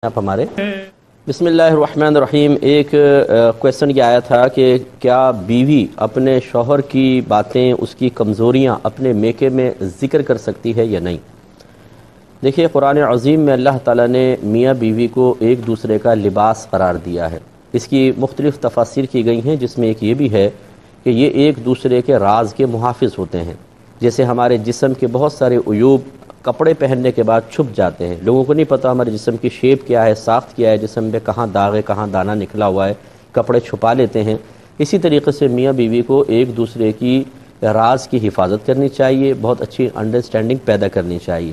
آپ ہمارے بسم اللہ الرحمن الرحیم ایک کویسچن یہ آیا تھا کہ کیا بیوی اپنے شوہر کی باتیں اس کی کمزوریاں اپنے میکے میں ذکر کر سکتی ہے یا نہیں؟ دیکھیے قرآن عظیم میں اللہ تعالیٰ نے میاں بیوی کو ایک دوسرے کا لباس قرار دیا ہے۔ اس کی مختلف تفاسیر کی گئی ہیں، جس میں ایک یہ بھی ہے کہ یہ ایک دوسرے کے راز کے محافظ ہوتے ہیں۔ جیسے ہمارے جسم کے بہت سارے عیوب کپڑے پہننے کے بعد چھپ جاتے ہیں، لوگوں کو نہیں پتہ ہمارے جسم کی شیپ کیا ہے، ساخت کیا ہے، جسم پہ کہاں داغ ہے، کہاں دانہ نکلا ہوا ہے، کپڑے چھپا لیتے ہیں۔ اسی طریقے سے میاں بیوی کو ایک دوسرے کی راز کی حفاظت کرنی چاہیے، بہت اچھی انڈرسٹینڈنگ پیدا کرنی چاہیے۔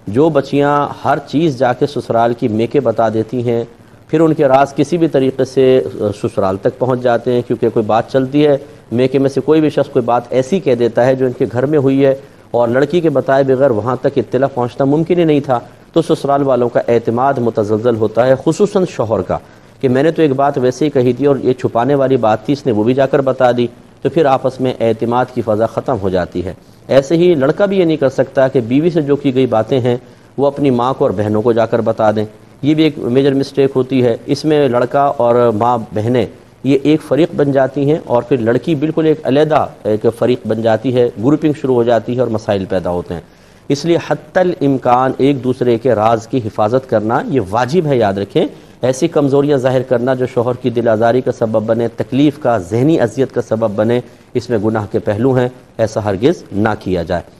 جو بچیاں ہر چیز جا کے سسرال کی میکے بتا دیتی ہیں، پھر ان کے راز کسی بھی طریقے سے سسرال تک پہنچ جاتے ہیں، کیونکہ کوئی بات چلتی ہے میکے میں سے کوئی بھی شخص کوئی بات ایسی کہہ دیتا ہے جو ان کے گھر میں ہوئی ہے اور لڑکی کے بتائے بغیر وہاں تک اطلاع پہنچنا ممکن ہی نہیں تھا، تو سسرال والوں کا اعتماد متزلزل ہوتا ہے، خصوصاً شوہر کا، کہ میں نے تو ایک بات ویسے ہی کہی تھی اور یہ چھپانے والی بات تھی، اس نے وہ بھی جا کر بتا دی، تو پھر آپس میں اعتماد کی فضا ختم ہو جاتی ہے۔ ایسے ہی لڑکا بھی یہ نہیں کر سکتا کہ بیوی سے جو کی گئی باتیں ہیں وہ اپنی ماں کو اور بہنوں کو جا کر بتا دیں، یہ بھی ایک میجر مسٹیک ہوتی ہے۔ اس میں لڑکا اور ماں بہنیں یہ ایک فریق بن جاتی ہیں اور پھر لڑکی بالکل ایک علیحدہ ایک فریق بن جاتی ہے، گروپنگ شروع ہو جاتی ہے اور مسائل پیدا ہوتے ہیں۔ اس لیے حتی الامکان ایک دوسرے کے راز کی حفاظت کرنا یہ واجب ہے، یاد رکھیں۔ ایسی کمزوریاں ظاہر کرنا جو شوہر کی دل آزاری کا سبب بنے، تکلیف کا، ذہنی اذیت کا سبب بنے، اس میں گناہ کے پہلو ہیں، ایسا ہرگز نہ کیا جائے۔